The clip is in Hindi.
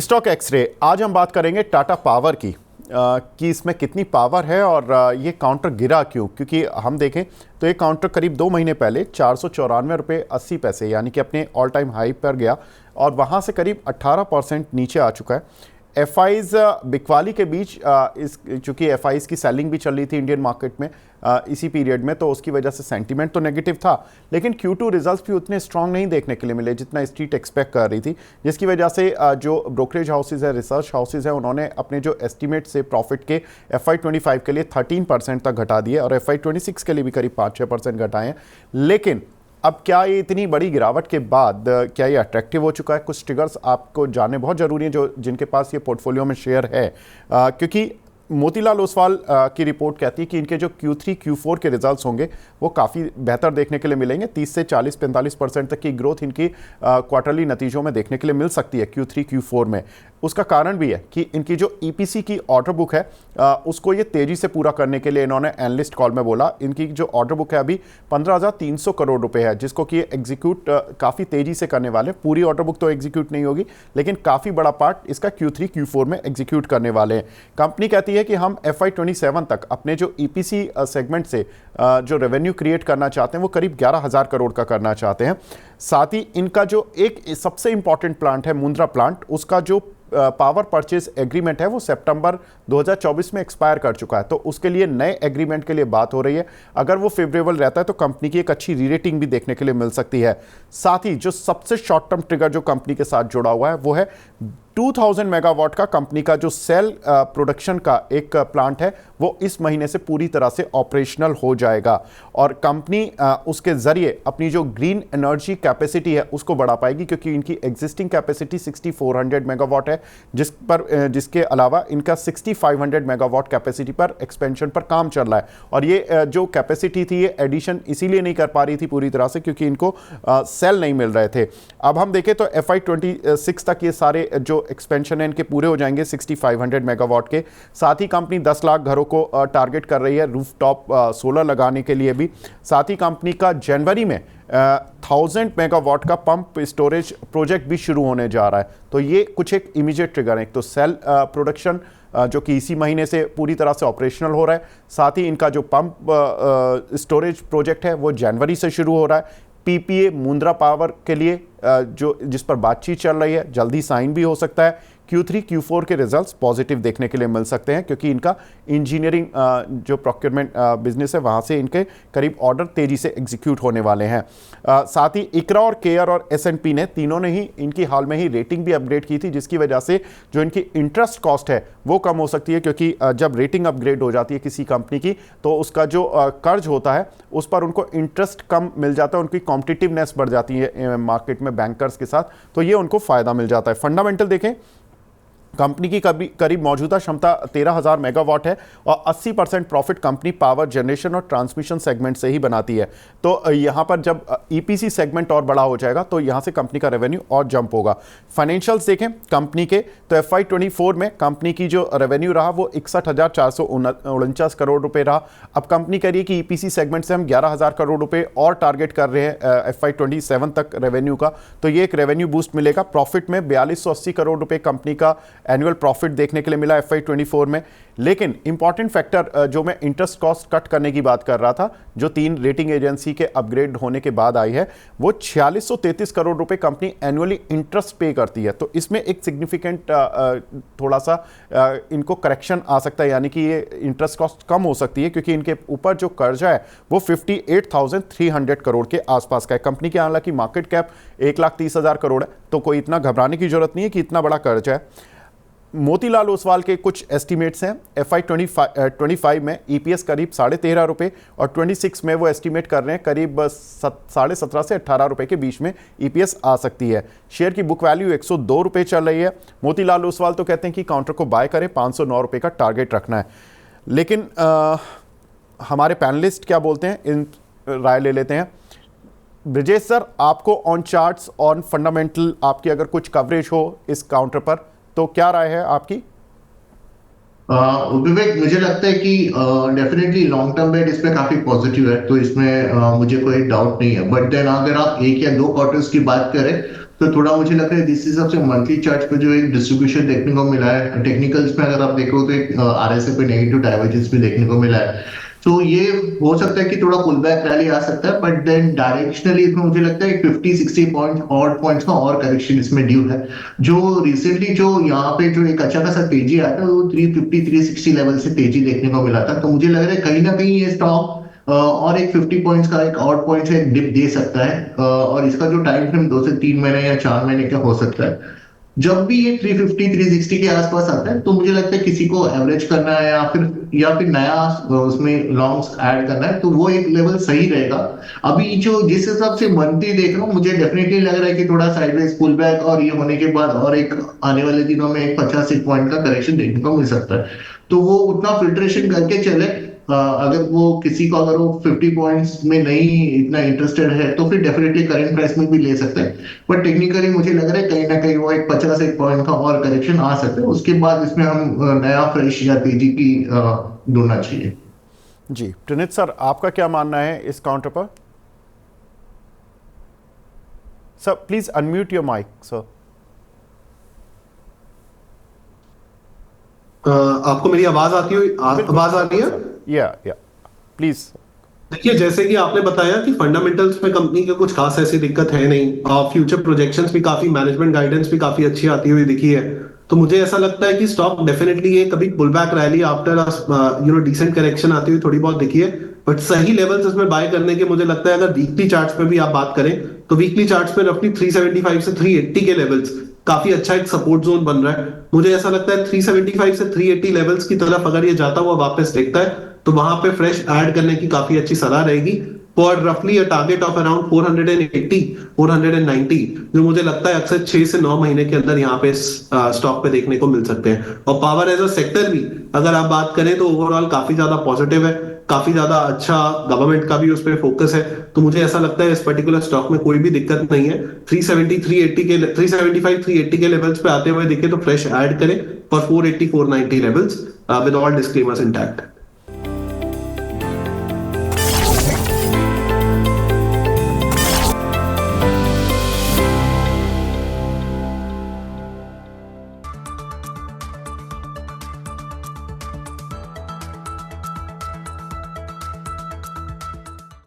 स्टॉक एक्सरे आज हम बात करेंगे टाटा पावर की कि इसमें कितनी पावर है और ये काउंटर गिरा क्यों। क्योंकि हम देखें तो ये काउंटर करीब 2 महीने पहले 494 रुपये 80 पैसे यानी कि अपने ऑल टाइम हाई पर गया और वहाँ से करीब 18% नीचे आ चुका है। एफआईज बिकवाली के बीच चूँकि एफआईज की सेलिंग भी चल रही थी इंडियन मार्केट में इसी पीरियड में, तो उसकी वजह से सेंटीमेंट तो नेगेटिव था, लेकिन Q2 रिजल्ट्स भी उतने स्ट्रांग नहीं देखने के लिए मिले जितना स्ट्रीट एक्सपेक्ट कर रही थी, जिसकी वजह से जो ब्रोकरेज हाउसेज है, रिसर्च हाउसेज है, उन्होंने अपने जो एस्टीमेट से प्रॉफिट के FY25 के लिए 13% तक घटा दिए और FY26 के लिए भी करीब 5-6% घटाए हैं। लेकिन अब क्या ये इतनी बड़ी गिरावट के बाद क्या ये अट्रैक्टिव हो चुका है? कुछ ट्रिगर्स आपको जानने बहुत ज़रूरी हैं जो जिनके पास ये पोर्टफोलियो में शेयर है, क्योंकि मोतीलाल ओसवाल की रिपोर्ट कहती है कि इनके जो Q3 Q4 के रिजल्ट्स होंगे वो काफ़ी बेहतर देखने के लिए मिलेंगे। 30 से 40-45% तक की ग्रोथ इनकी क्वार्टरली नतीजों में देखने के लिए मिल सकती है Q3 Q4 में। उसका कारण भी है कि इनकी जो EPC की ऑर्डर बुक है उसको ये तेज़ी से पूरा करने के लिए इन्होंने एनालिस्ट कॉल में बोला। इनकी जो ऑर्डर बुक है अभी 15,300 करोड़ रुपए है, जिसको कि एग्जीक्यूट काफ़ी तेज़ी से करने वाले। पूरी ऑर्डर बुक तो एग्जीक्यूट नहीं होगी, लेकिन काफ़ी बड़ा पार्ट इसका Q3 Q4 में एग्जीक्यूट करने वाले हैं। कंपनी कहती है कि हम FY27 तक अपने जो EPC सेगमेंट से जो रेवेन्यू क्रिएट करना चाहते हैं वो करीब 11,000 करोड़ का करना चाहते हैं। साथ ही इनका जो एक सबसे इंपॉर्टेंट प्लांट है मुंद्रा प्लांट, उसका जो पावर परचेज एग्रीमेंट है वो सितंबर 2024 में एक्सपायर कर चुका है, तो उसके लिए नए एग्रीमेंट के लिए बात हो रही है। अगर वो फेवरेबल रहता है तो कंपनी की एक अच्छी री-रेटिंग भी देखने के लिए मिल सकती है। साथ ही जो सबसे शॉर्ट टर्म ट्रिगर जो कंपनी के साथ जुड़ा हुआ है वो है 2000 मेगावाट का कंपनी का जो सेल प्रोडक्शन का एक प्लांट है वो इस महीने से पूरी तरह से ऑपरेशनल हो जाएगा और कंपनी उसके जरिए अपनी जो ग्रीन एनर्जी कैपेसिटी है उसको बढ़ा पाएगी, क्योंकि इनकी एग्जिस्टिंग कैपेसिटी 6400 मेगावाट है, जिसके अलावा इनका 6500 मेगावाट कैपेसिटी पर एक्सपेंशन पर काम चल रहा है। और ये जो कैपेसिटी थी ये एडिशन इसीलिए नहीं कर पा रही थी पूरी तरह से क्योंकि इनको सेल नहीं मिल रहे थे। अब हम देखें तो FY26 तक ये सारे जो एक्सपेंशन है इनके पूरे हो जाएंगे 6500 मेगावाट के। साथ ही कंपनी 10 लाख घरों को टारगेट कर रही है रूफटॉप सोलर लगाने के लिए भी। साथ ही कंपनी का जनवरी में 1000 मेगावाट का पंप स्टोरेज प्रोजेक्ट भी शुरू होने जा रहा है। तो ये कुछ एक इमीडिएट ट्रिगर है। तो सेल प्रोडक्शन जो कि इसी महीने से पूरी तरह से ऑपरेशनल हो रहा है, साथ ही इनका जो पंप स्टोरेज प्रोजेक्ट है वो जनवरी से शुरू हो रहा है। PPA मुंद्रा पावर के लिए जिस पर बातचीत चल रही है जल्दी साइन भी हो सकता है। Q3 Q4 के रिजल्ट्स पॉजिटिव देखने के लिए मिल सकते हैं क्योंकि इनका इंजीनियरिंग जो प्रोक्योरमेंट बिजनेस है वहाँ से इनके करीब ऑर्डर तेज़ी से एग्जीक्यूट होने वाले हैं। साथ ही इकरा और केयर और S&P ने तीनों ने ही इनकी हाल में ही रेटिंग भी अपग्रेड की थी, जिसकी वजह से जो इनकी इंटरेस्ट कॉस्ट है वो कम हो सकती है, क्योंकि जब रेटिंग अपग्रेड हो जाती है किसी कंपनी की तो उसका जो कर्ज होता है उस पर उनको इंटरेस्ट कम मिल जाता है, उनकी कॉम्पिटिटिवनेस बढ़ जाती है मार्केट में बैंकर्स के साथ, तो ये उनको फ़ायदा मिल जाता है। फंडामेंटल देखें, कंपनी की करीब मौजूदा क्षमता 13,000 मेगावाट है और 80% प्रॉफिट कंपनी पावर जनरेशन और ट्रांसमिशन सेगमेंट से ही बनाती है। तो यहाँ पर जब EPC सेगमेंट और बड़ा हो जाएगा तो यहाँ से कंपनी का रेवेन्यू और जंप होगा। फाइनेंशियल्स देखें कंपनी के तो FY24 में कंपनी की जो रेवेन्यू रहा वो 61,449 करोड़ रुपए रहा। अब कंपनी कह रही है कि EPC सेगमेंट से हम 11,000 करोड़ रुपए और टारगेट कर रहे हैं FY27 तक रेवेन्यू का, तो ये एक रेवेन्यू बूस्ट मिलेगा। प्रॉफिट में 4280 करोड़ रुपए कंपनी का एनुअल प्रॉफिट देखने के लिए मिला FY24 में। लेकिन इंपॉर्टेंट फैक्टर जो मैं इंटरेस्ट कॉस्ट कट करने की बात कर रहा था, जो 3 रेटिंग एजेंसी के अपग्रेड होने के बाद आई है, वो 4633 करोड़ रुपए कंपनी एनुअली इंटरेस्ट पे करती है। तो इसमें एक सिग्निफिकेंट थोड़ा सा इनको करेक्शन आ सकता है, यानी कि ये इंटरेस्ट कॉस्ट कम हो सकती है क्योंकि इनके ऊपर जो कर्जा है वो 58,300 करोड़ के आसपास का है। कंपनी की हालांकि मार्केट कैप 1,30,000 करोड़ है, तो कोई इतना घबराने की जरूरत नहीं है कि इतना बड़ा कर्जा है। मोतीलाल ओसवाल के कुछ एस्टीमेट्स हैं। FY25 में EPS करीब 13.5 रुपये और 26 में वो एस्टीमेट कर रहे हैं करीब 17.5 से 18 रुपये के बीच में EPS आ सकती है। शेयर की बुक वैल्यू 102 रुपये चल रही है। मोतीलाल ओसवाल तो कहते हैं कि काउंटर को बाय करें, 509 रुपये का टारगेट रखना है। लेकिन हमारे पैनलिस्ट क्या बोलते हैं, इन राय ले लेते हैं। ब्रिजेश सर, आपको ऑन चार्ट्स ऑन फंडामेंटल आपकी अगर कुछ कवरेज हो इस काउंटर पर तो क्या राय है आपकी? विवेक, मुझे लगता है कि डेफिनेटली लॉन्ग टर्म बेट इसमें काफी पॉजिटिव है, तो इसमें मुझे कोई डाउट नहीं है। बट देन अगर आप 1 या 2 क्वार्टर्स की बात करें तो थोड़ा मुझे लग रहा है जिस हिसाब से मंथली चार्ट पे जो एक डिस्ट्रीब्यूशन देखने को मिला है, टेक्निकल्स में अगर आप देखो तो एक आरएसए पे नेगेटिव डाइवर्जेंस भी देखने को मिला है। तो ये हो सकता है कि थोड़ा पुल बैक रैली आ सकता है, बट देन डायरेक्शनली इसमें मुझे लगता है 50-60 पॉइंट और पॉइंट्स का और करेक्शन इसमें ड्यू है। जो रिसेंटली जो यहाँ पे जो एक अच्छा खासा तेजी आया था वो 350-360 लेवल से तेजी देखने को मिला था। तो मुझे लग रहा है कहीं ना कहीं ये स्टॉक और एक 50 पॉइंट्स का एक आउट पॉइंट से एक डिप दे सकता है, और इसका जो टाइम फ्रेम 2 से 3 महीने या 4 महीने का हो सकता है। जब भी ये 350-360 के आसपास आता है तो मुझे लगता है किसी को एवरेज करना है या फिर नया उसमें लॉन्ग्स ऐड करना है, तो वो एक लेवल सही रहेगा। अभी जो जिस हिसाब से मंथली देख रहा हूँ, मुझे डेफिनेटली लग रहा है कि थोड़ा साइडवेज पुल बैक और ये होने के बाद और एक आने वाले दिनों में एक 50 पॉइंट का करेक्शन देखने को मिल सकता है। तो वो उतना फिल्ट्रेशन करके चले। अगर वो किसी को अगर वो 50 पॉइंट्स में नहीं इतना इंटरेस्टेड है तो फिर डेफिनेटली करंट प्राइस में भी ले सकते हैं। बट टेक्निकली मुझे लग रहा है कहीं ना कहीं वो एक 50 पॉइंट का और करेक्शन आ सकता है, उसके बाद इसमें हम नया फ्रेश या तेजी की ढूंढना चाहिए। जी प्रणीत सर, आपका क्या मानना है इस काउंटर पर? Sir please unmute your mic sir. आपको मेरी आवाज आती हुई आवाज आ रही है? या प्लीज। देखिए, जैसे कि आपने बताया कि फंडामेंटल्स में कंपनी के कुछ खास ऐसी दिक्कत है नहीं, फ्यूचर प्रोजेक्शंस भी काफी, मैनेजमेंट गाइडेंस भी काफी अच्छी आती हुई दिखी है। तो मुझे ऐसा लगता है कि स्टॉक डेफिनेटली ये कभी pull back rally after decent correction आती हुई थोड़ी बहुत दिखी है, बट सही लेवल्स इसमें बाय करने के मुझे लगता है अगर वीकली चार्ट्स पे भी आप बात करें तो वीकली चार्ट्स पे रफली 375 से 380 के लेवल्स काफी अच्छा एक सपोर्ट जोन बन रहा है। मुझे ऐसा लगता है 375 से 380 लेवल्स की तरफ अगर ये जाता हुआ वापस देखता है तो वहां पे फ्रेश ऐड करने की काफी अच्छी सलाह रहेगी फॉर रफली अ टारगेट ऑफ अराउंड 480 490, जो मुझे लगता है अक्सर 6 से 9 महीने के अंदर यहाँ पे स्टॉक पे देखने को मिल सकते हैं। और पावर एज अ सेक्टर भी अगर आप बात करें तो ओवरऑल काफी ज्यादा पॉजिटिव है, काफी ज्यादा अच्छा गवर्नमेंट का भी उस पर फोकस है। तो मुझे ऐसा लगता है इस पर्टिकुलर स्टॉक में कोई भी दिक्कत नहीं है। 375 380 के लेवल्स पे आते हुए दिखे तो फ्रेश ऐड करें for 480 490 levels with all disclaimers intact.